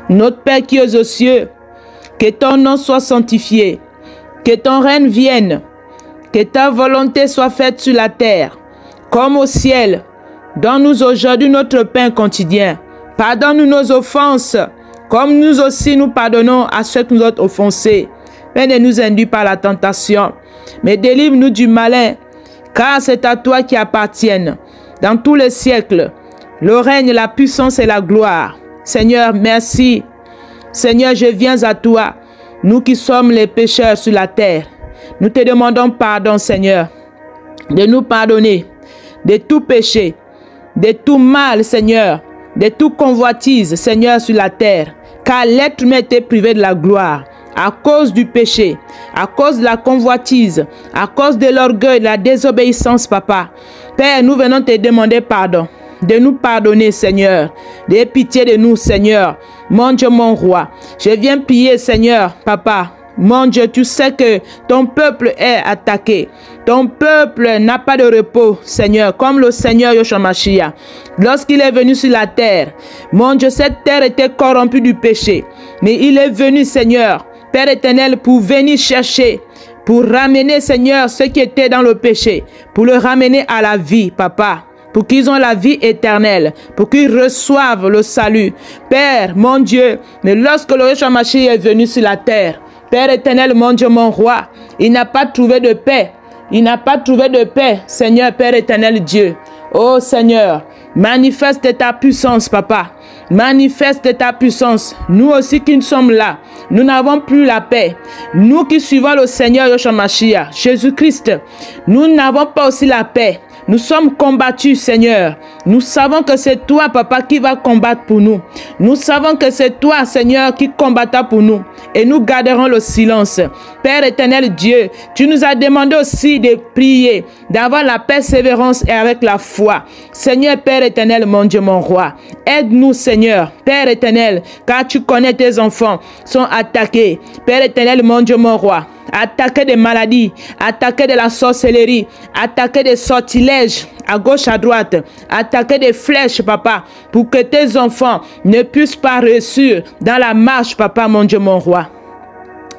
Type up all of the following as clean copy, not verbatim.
Notre Père qui es aux cieux, que ton nom soit sanctifié, que ton règne vienne, que ta volonté soit faite sur la terre, comme au ciel. Donne-nous aujourd'hui notre pain quotidien. Pardonne-nous nos offenses, comme nous aussi nous pardonnons à ceux qui nous ont offensés. Mais ne nous induis pas à la tentation, mais délivre-nous du malin, car c'est à toi qui appartiennent, dans tous les siècles, le règne, la puissance et la gloire. Seigneur, merci. Seigneur, je viens à toi, nous qui sommes les pécheurs sur la terre. Nous te demandons pardon, Seigneur, de nous pardonner de tout péché, de tout mal, Seigneur, de toute convoitise, Seigneur, sur la terre. Car l'être humain était privé de la gloire à cause du péché, à cause de la convoitise, à cause de l'orgueil, de la désobéissance, Papa. Père, nous venons te demander pardon, de nous pardonner, Seigneur. De pitié de nous, Seigneur. Mon Dieu, mon roi, je viens prier, Seigneur, Papa. Mon Dieu, tu sais que ton peuple est attaqué. Ton peuple n'a pas de repos, Seigneur, comme le Seigneur Yeshua Mashiach. Lorsqu'il est venu sur la terre, mon Dieu, cette terre était corrompue du péché. Mais il est venu, Seigneur, Père éternel, pour venir chercher, pour ramener, Seigneur, ceux qui étaient dans le péché, pour le ramener à la vie, Papa. Pour qu'ils ont la vie éternelle, pour qu'ils reçoivent le salut. Père, mon Dieu, mais lorsque le Yeshua Mashiach est venu sur la terre, Père éternel, mon Dieu, mon roi, il n'a pas trouvé de paix. Il n'a pas trouvé de paix, Seigneur, Père éternel Dieu. Oh Seigneur, manifeste ta puissance, Papa. Manifeste ta puissance. Nous aussi qui sommes là, nous n'avons plus la paix. Nous qui suivons le Seigneur Yeshua Mashiach, Jésus-Christ, nous n'avons pas aussi la paix. Nous sommes combattus, Seigneur. Nous savons que c'est toi, Papa, qui va combattre pour nous. Nous savons que c'est toi, Seigneur, qui combattras pour nous. Et nous garderons le silence. Père éternel Dieu, tu nous as demandé aussi de prier, d'avoir la persévérance et avec la foi. Seigneur, Père éternel, mon Dieu, mon roi, aide-nous, Seigneur, Père éternel, car tu connais tes enfants sont attaqués. Père éternel, mon Dieu, mon roi, attaquer des maladies, attaquer de la sorcellerie, attaquer des sortilèges à gauche, à droite, attaquer des flèches, Papa, pour que tes enfants ne puissent pas réussir dans la marche, Papa, mon Dieu, mon roi.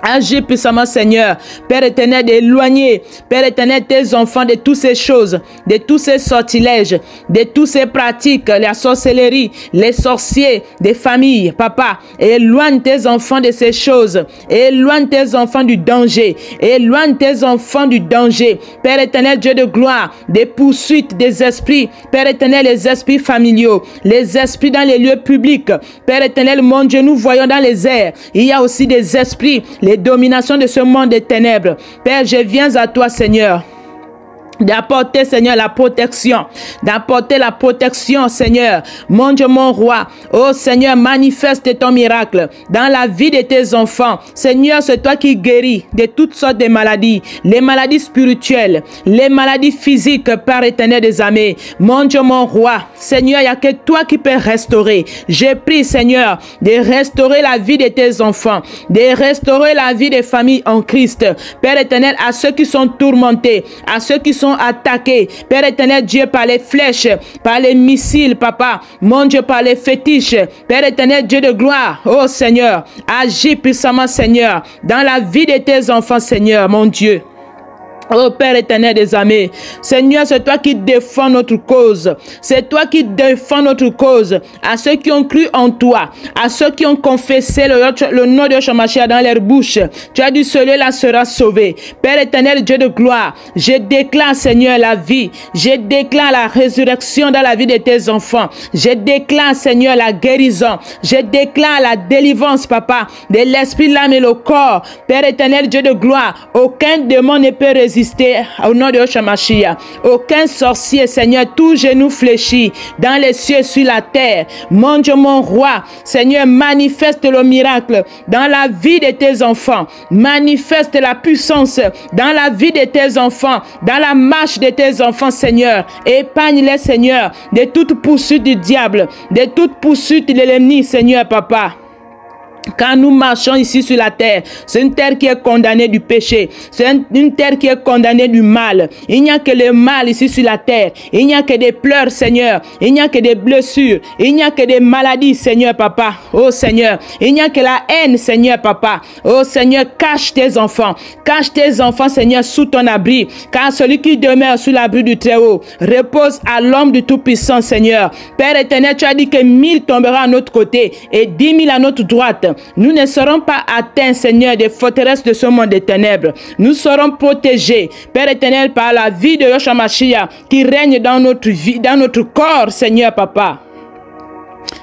Agis puissamment, Seigneur, Père éternel, d'éloigner, Père éternel, tes enfants de toutes ces choses, de tous ces sortilèges, de toutes ces pratiques, la sorcellerie, les sorciers, des familles, Papa. Éloigne tes enfants de ces choses. Éloigne tes enfants du danger. Éloigne tes enfants du danger. Père éternel, Dieu de gloire, des poursuites des esprits. Père éternel, les esprits familiaux, les esprits dans les lieux publics. Père éternel, mon Dieu, nous voyons dans les airs. Il y a aussi des esprits, les dominations de ce monde des ténèbres. Père, je viens à toi, Seigneur, d'apporter, Seigneur, la protection, d'apporter la protection, Seigneur, mon Dieu, mon roi. Oh Seigneur, manifeste ton miracle dans la vie de tes enfants. Seigneur, c'est toi qui guéris de toutes sortes de maladies, les maladies spirituelles, les maladies physiques, Père éternel des armées. Mon Dieu, mon roi, Seigneur, il n'y a que toi qui peux restaurer. Je prie, Seigneur, de restaurer la vie de tes enfants, de restaurer la vie des familles en Christ. Père éternel, à ceux qui sont tourmentés, à ceux qui sont attaqués, Père éternel Dieu, par les flèches, par les missiles, Papa, mon Dieu, par les fétiches, Père éternel Dieu de gloire. Oh Seigneur, agis puissamment, Seigneur, dans la vie de tes enfants, Seigneur, mon Dieu. Oh Père éternel des armées, Seigneur, c'est toi qui défends notre cause. C'est toi qui défends notre cause. À ceux qui ont cru en toi, à ceux qui ont confessé le nom de Yeshua Mashiach dans leur bouche, tu as dit celui-là sera sauvé. Père éternel, Dieu de gloire, je déclare, Seigneur, la vie. Je déclare la résurrection dans la vie de tes enfants. Je déclare, Seigneur, la guérison. Je déclare la délivrance, Papa, de l'esprit, l'âme et le corps. Père éternel, Dieu de gloire, aucun démon ne peut résister au nom de Yeshua Mashiach. Aucun sorcier, Seigneur, tout genou fléchi dans les cieux, sur la terre. Mon Dieu, mon roi, Seigneur, manifeste le miracle dans la vie de tes enfants. Manifeste la puissance dans la vie de tes enfants, dans la marche de tes enfants, Seigneur. Épargne-les, Seigneur, de toute poursuite du diable, de toute poursuite de l'ennemi, Seigneur, Papa. Quand nous marchons ici sur la terre, c'est une terre qui est condamnée du péché. C'est une terre qui est condamnée du mal. Il n'y a que le mal ici sur la terre. Il n'y a que des pleurs, Seigneur. Il n'y a que des blessures. Il n'y a que des maladies, Seigneur, Papa. Oh Seigneur, il n'y a que la haine, Seigneur, Papa. Oh Seigneur, cache tes enfants. Cache tes enfants, Seigneur, sous ton abri. Car celui qui demeure sous l'abri du Très-Haut repose à l'ombre du Tout-Puissant, Seigneur. Père éternel, tu as dit que 1000 tomberont à notre côté et 10 000 à notre droite. Nous ne serons pas atteints, Seigneur, des forteresses de ce monde des ténèbres. Nous serons protégés, Père éternel, par la vie de Yahshua Mashiach qui règne dans notre vie, dans notre corps, Seigneur, Papa.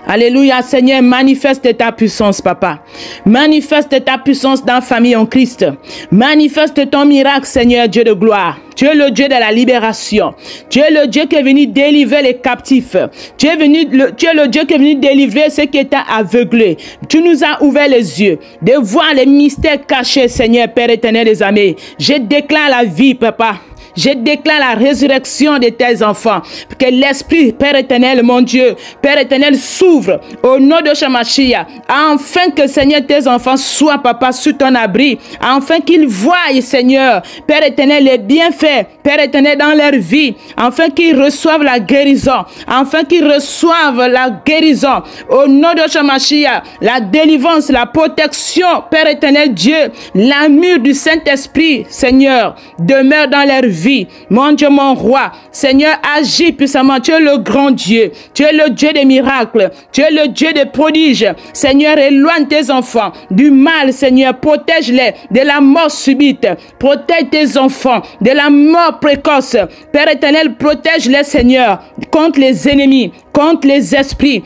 Alléluia, Seigneur, manifeste ta puissance, Papa. Manifeste ta puissance dans la famille en Christ. Manifeste ton miracle, Seigneur, Dieu de gloire. Tu es le Dieu de la libération. Tu es le Dieu qui est venu délivrer les captifs. Tu es le Dieu qui est venu délivrer ceux qui étaient aveuglés. Tu nous as ouvert les yeux de voir les mystères cachés, Seigneur, Père éternel des armées. Je déclare la vie, Papa. Je déclare la résurrection de tes enfants. Que l'Esprit, Père éternel, mon Dieu, Père éternel, s'ouvre au nom de Yahshua Mashiach. Afin que, Seigneur, tes enfants soient, Papa, sous ton abri. Afin qu'ils voient, Seigneur, Père éternel, les bienfaits, Père éternel, dans leur vie. Afin qu'ils reçoivent la guérison. Afin qu'ils reçoivent la guérison. Au nom de Yahshua Mashiach, la délivrance, la protection, Père éternel, Dieu, l'amour du Saint-Esprit, Seigneur, demeure dans leur vie. Mon Dieu, mon roi, Seigneur, agis puissamment. Tu es le grand Dieu. Tu es le Dieu des miracles. Tu es le Dieu des prodiges. Seigneur, éloigne tes enfants du mal, Seigneur. Protège-les de la mort subite. Protège tes enfants de la mort précoce. Père éternel, protège-les, Seigneur, contre les ennemis, contre les esprits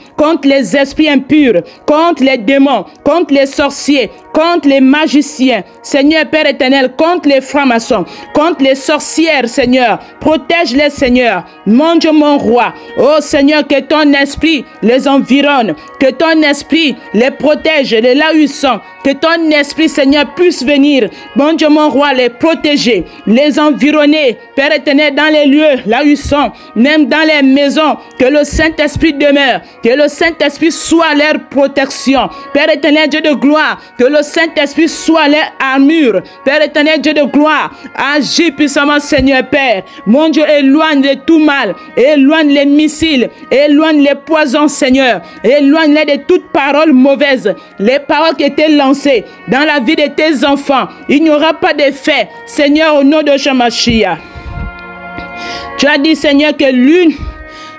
impurs, contre les démons, contre les sorciers, contre les magiciens. Seigneur, Père éternel, contre les francs-maçons, contre les sorcières, Seigneur. Protège-les, Seigneur. Mon Dieu, mon roi. Oh Seigneur, que ton esprit les environne, que ton esprit les protège de là où ils sont. Que ton esprit, Seigneur, puisse venir, mon Dieu, mon roi, les protéger, les environner, Père éternel, dans les lieux là où ils sont, même dans les maisons. Que le Saint-Esprit demeure, que le Saint-Esprit soit leur protection. Père éternel, Dieu de gloire, que le Saint-Esprit soit leur armure. Père éternel, Dieu de gloire, agis puissamment, Seigneur Père. Mon Dieu, éloigne de tout mal, éloigne les missiles, éloigne les poisons, Seigneur, éloigne-les de toutes paroles mauvaises, les paroles qui étaient lancées dans la vie de tes enfants. Il n'y aura pas d'effet, Seigneur, au nom de Yahshua Mashiach. Tu as dit, Seigneur, que l'une,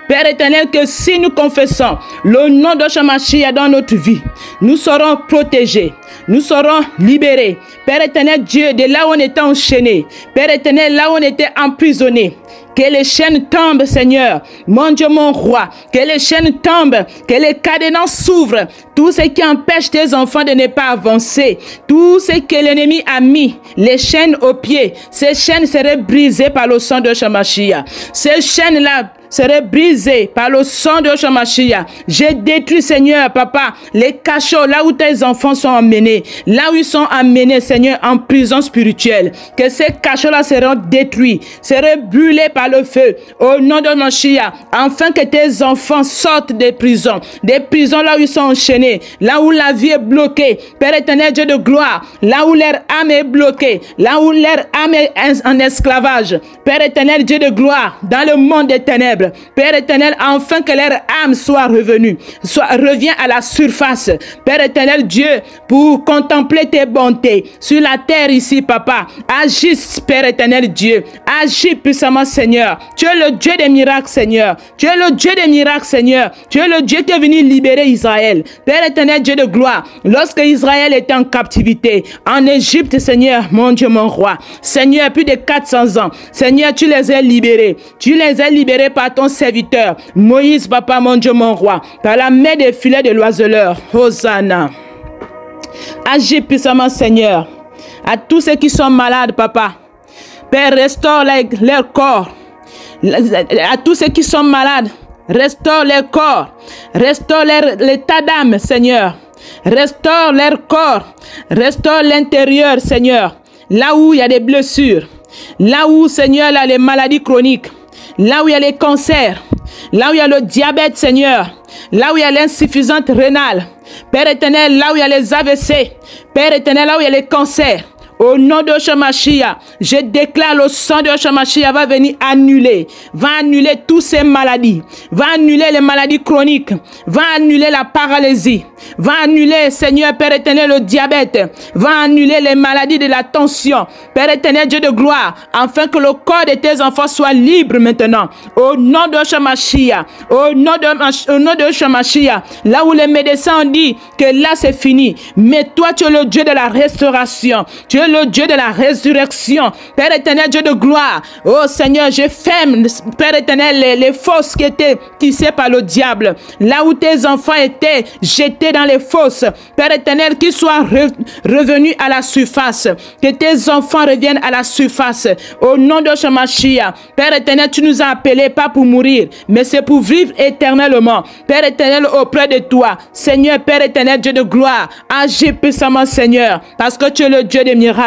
Père éternel, que si nous confessons le nom de Yahshua Mashiach dans notre vie, nous serons protégés, nous serons libérés. Père éternel, Dieu, de là où on était enchaîné, Père éternel, là où on était emprisonné, que les chaînes tombent, Seigneur. Mon Dieu, mon roi, que les chaînes tombent, que les cadenas s'ouvrent. Tout ce qui empêche tes enfants de ne pas avancer, tout ce que l'ennemi a mis, les chaînes aux pieds, ces chaînes seraient brisées par le sang de Yahshua Mashiach. Ces chaînes-là seraient brisées par le sang de Yahshua Mashiach. J'ai détruit, Seigneur, Papa, les cachots là où tes enfants sont emmenés, là où ils sont emmenés, Seigneur, en prison spirituelle. Que ces cachots-là seront détruits, seraient brûlés par le feu, au nom de Mashiach, afin que tes enfants sortent des prisons là où ils sont enchaînés, là où la vie est bloquée. Père éternel, Dieu de gloire, là où leur âme est bloquée, là où leur âme est en esclavage. Père éternel, Dieu de gloire, dans le monde des ténèbres, Père éternel, afin que leur âme soit revenue, revient à la surface. Père éternel, Dieu, pour contempler tes bontés sur la terre ici, Papa. Agis, Père éternel, Dieu. Agis puissamment, Seigneur. Tu es le Dieu des miracles, Seigneur. Tu es le Dieu des miracles, Seigneur. Tu es le Dieu qui est venu libérer Israël. Père éternel, Dieu de gloire, lorsque Israël était en captivité en Égypte, Seigneur, mon Dieu, mon roi, Seigneur, plus de 400 ans, Seigneur, tu les as libérés. Tu les as libérés par ton serviteur Moïse, Papa, mon Dieu, mon roi, par la main des filets de l'oiseleur. Hosanna. Agis puissamment, Seigneur, à tous ceux qui sont malades, Papa. Père, restaure leur corps. À tous ceux qui sont malades, restaure leur corps. Restaure l'état d'âme, Seigneur. Restaure leur corps. Restaure l'intérieur, Seigneur. Là où il y a des blessures. Là où, Seigneur, il y a les maladies chroniques. Là où il y a les cancers. là où il y a le diabète, Seigneur, là où il y a l'insuffisance rénale, Père éternel, là où il y a les AVC, Père éternel, là où il y a les cancers, au nom de Yeshua Mashiach, je déclare le sang de Yeshua Mashiach va venir annuler toutes ces maladies, va annuler les maladies chroniques, va annuler la paralysie, va annuler, Seigneur, Père éternel, le diabète, va annuler les maladies de la tension, Père éternel, Dieu de gloire, afin que le corps de tes enfants soit libre maintenant, au nom de Yeshua Mashiach, au nom de Yeshua Mashiach, là où les médecins ont dit que là c'est fini, mais toi tu es le Dieu de la restauration, tu es le Dieu de la résurrection, Père éternel, Dieu de gloire. Oh Seigneur, je ferme, Père éternel, les fosses qui étaient tissées par le diable, là où tes enfants étaient jetés dans les fosses, Père éternel, qu'ils soient revenus à la surface, que tes enfants reviennent à la surface, au nom de Yeshua Mashiach. Père éternel, tu nous as appelés pas pour mourir, mais c'est pour vivre éternellement, Père éternel, auprès de toi, Seigneur, Père éternel, Dieu de gloire, agis puissamment, Seigneur, parce que tu es le Dieu des miracles,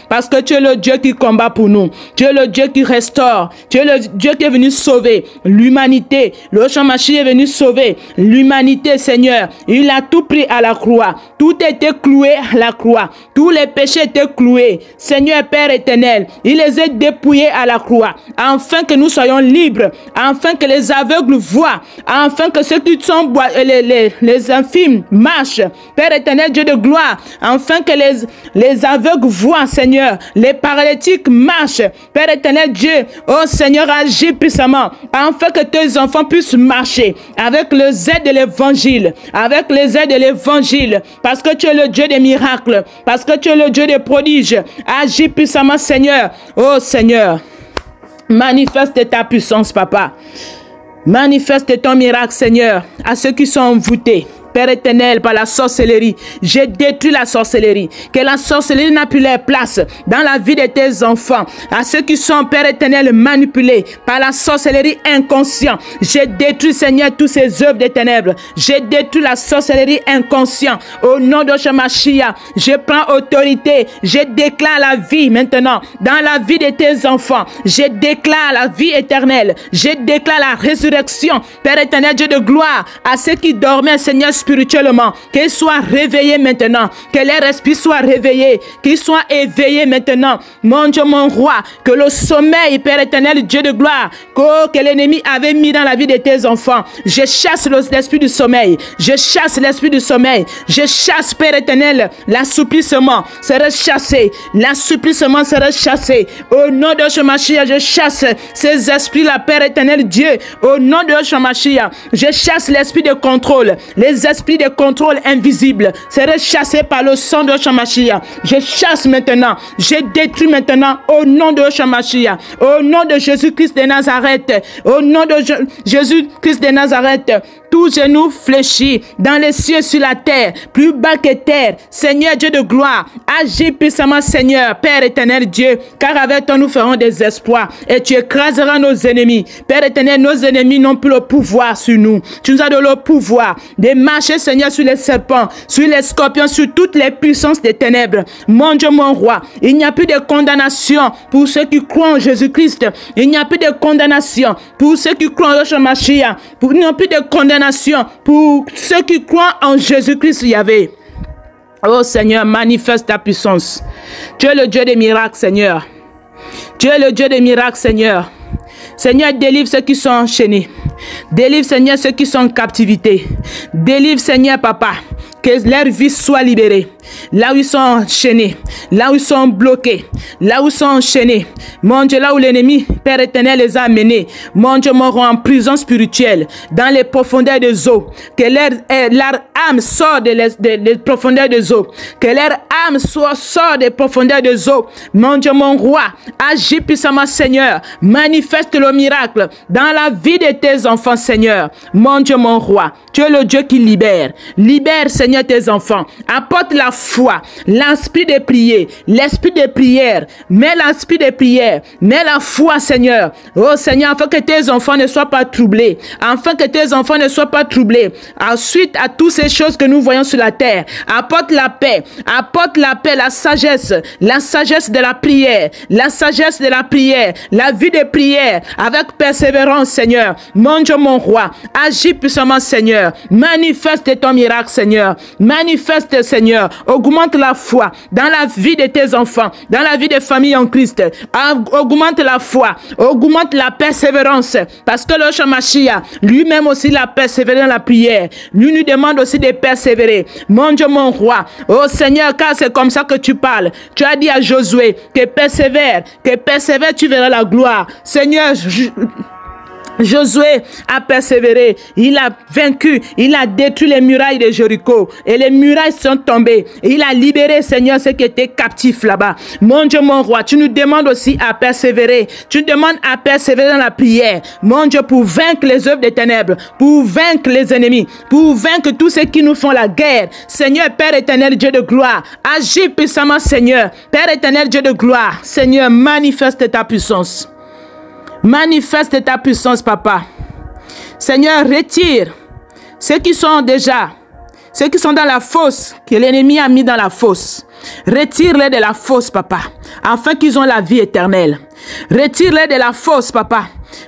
parce que tu es le Dieu qui combat pour nous, tu es le Dieu qui restaure, tu es le Dieu qui est venu sauver l'humanité. Le Yeshua Mashiach est venu sauver l'humanité, Seigneur. Il a tout pris à la croix, tout était cloué à la croix, tous les péchés étaient cloués, Seigneur Père éternel, il les a dépouillés à la croix, afin que nous soyons libres, afin que les aveugles voient, afin que ceux qui sont les infirmes marchent, Père éternel, Dieu de gloire, afin que les aveugles voient, Seigneur, les paralytiques marchent, Père éternel Dieu, oh Seigneur, agis puissamment, afin que tes enfants puissent marcher avec les aides de l'évangile, avec les aides de l'évangile, parce que tu es le Dieu des miracles, parce que tu es le Dieu des prodiges. Agis puissamment, Seigneur. Oh Seigneur, manifeste ta puissance, Papa. Manifeste ton miracle, Seigneur, à ceux qui sont envoûtés, Père éternel, par la sorcellerie. J'ai détruit la sorcellerie. Que la sorcellerie n'a plus leur place dans la vie de tes enfants. À ceux qui sont, Père éternel, manipulés par la sorcellerie inconsciente. J'ai détruit, Seigneur, toutes ces œuvres des ténèbres. J'ai détruit la sorcellerie inconsciente. Au nom de Yeshua Mashiach, je prends autorité. Je déclare la vie maintenant dans la vie de tes enfants. Je déclare la vie éternelle. Je déclare la résurrection. Père éternel, Dieu de gloire, à ceux qui dormaient, Seigneur, spirituellement, qu'ils soient réveillés maintenant, que leur esprit soit réveillé, qu'ils soient éveillés maintenant, mon Dieu, mon roi, que le sommeil, Père éternel, Dieu de gloire, que l'ennemi avait mis dans la vie de tes enfants, je chasse l'esprit du sommeil, je chasse l'esprit du sommeil, je chasse, Père éternel, l'assouplissement sera chassé, l'assouplissement sera chassé, au nom de Yeshua Mashiach, je chasse ces esprits-là, Père éternel Dieu, au nom de Yeshua Mashiach, je chasse l'esprit de contrôle, les esprits de contrôle invisible seraient chassés par le sang de Yeshua Mashiach. Je chasse maintenant, je détruis maintenant au nom de Yeshua Mashiach, au nom de Jésus-Christ de Nazareth, au nom de Jésus-Christ de Nazareth. Tout genou fléchit dans les cieux, sur la terre, plus bas que terre. Seigneur Dieu de gloire, agis puissamment, Seigneur, Père éternel Dieu, car avec toi nous ferons des espoirs et tu écraseras nos ennemis. Père éternel, nos ennemis n'ont plus le pouvoir sur nous. Tu nous as donné le pouvoir de marcher, Seigneur, sur les serpents, sur les scorpions, sur toutes les puissances des ténèbres. Mon Dieu, mon roi, il n'y a plus de condamnation pour ceux qui croient en Jésus-Christ. Il n'y a plus de condamnation pour ceux qui croient en Yeshua Mashiach. Il n'y a plus de condamnation pour ceux qui croient en Jésus-Christ, Yahvé. Oh Seigneur, manifeste ta puissance. Tu es le Dieu des miracles, Seigneur. Tu es le Dieu des miracles, Seigneur. Seigneur, délivre ceux qui sont enchaînés. Délivre, Seigneur, ceux qui sont en captivité. Délivre, Seigneur, Papa, que leur vie soit libérée. Là où ils sont enchaînés, là où ils sont bloqués, là où ils sont enchaînés. Mon Dieu, là où l'ennemi, Père éternel, les a amenés. Mon Dieu, m'auront en prison spirituelle, dans les profondeurs des eaux. Que leur âme sort des profondeurs des eaux. Que leur âme sort des profondeurs des eaux. Mon Dieu, mon roi, agis puissamment, Seigneur. Manifeste le miracle dans la vie de tes enfants, Seigneur. Mon Dieu, mon roi, tu es le Dieu qui libère. Libère, Seigneur, Seigneur, tes enfants. Apporte la foi, l'esprit de prier, l'esprit de prière. Mets l'esprit de prière, mets la foi, Seigneur. Oh Seigneur, afin que tes enfants ne soient pas troublés. Afin que tes enfants ne soient pas troublés. Ensuite, à toutes ces choses que nous voyons sur la terre, apporte la paix, la sagesse de la prière, la sagesse de la prière, la vie de prière, avec persévérance, Seigneur. Mon Dieu, mon roi, agis puissamment, Seigneur. Manifeste ton miracle, Seigneur. Manifeste, Seigneur. Augmente la foi dans la vie de tes enfants, dans la vie des familles en Christ. Augmente la foi, augmente la persévérance, parce que le Shemashia, lui-même aussi, il a persévéré dans la prière. Lui nous demande aussi de persévérer. Mon Dieu, mon roi, oh Seigneur, car c'est comme ça que tu parles. Tu as dit à Josué que persévère, tu verras la gloire. Seigneur, Josué a persévéré, il a vaincu, il a détruit les murailles de Jéricho et les murailles sont tombées. Et il a libéré, Seigneur, ceux qui étaient captifs là-bas. Mon Dieu, mon roi, tu nous demandes aussi à persévérer. Tu nous demandes à persévérer dans la prière. Mon Dieu, pour vaincre les œuvres des ténèbres, pour vaincre les ennemis, pour vaincre tous ceux qui nous font la guerre. Seigneur, Père éternel, Dieu de gloire, agis puissamment, Seigneur. Père éternel, Dieu de gloire, Seigneur, manifeste ta puissance. Manifeste ta puissance, papa. Seigneur, retire ceux qui sont dans la fosse, que l'ennemi a mis dans la fosse. Retire-les de la fosse, papa, afin qu'ils aient la vie éternelle. Retire-les de la fosse, papa.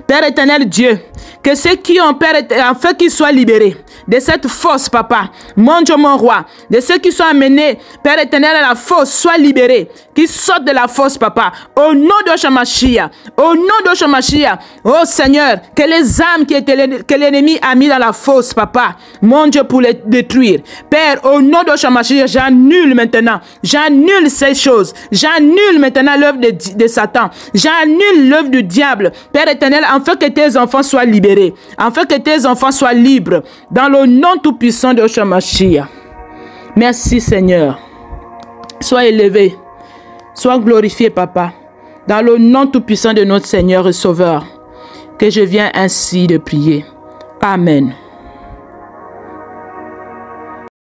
Père éternel Dieu, que ceux qui ont peur, afin qu'ils soient libérés de cette fosse, papa. Mon Dieu, mon roi, de ceux qui sont amenés, Père éternel, à la fosse, soient libérés. Qui sortent de la fosse, papa. Au nom de Shemashia, au nom de Shemashia, oh Seigneur, que les âmes que l'ennemi a mis dans la fosse, papa, mon Dieu, pour les détruire. Père, au nom de Shemashia, j'annule maintenant. J'annule ces choses. J'annule maintenant l'œuvre de Satan. J'annule l'œuvre du diable. Père éternel, afin que tes enfants soient libérés. Afin que tes enfants soient libres. Dans le nom tout-puissant de Shemashia. Merci, Seigneur. Sois élevé. Sois glorifié, papa. Dans le nom tout-puissant de notre Seigneur et Sauveur. Que je viens ainsi de prier. Amen.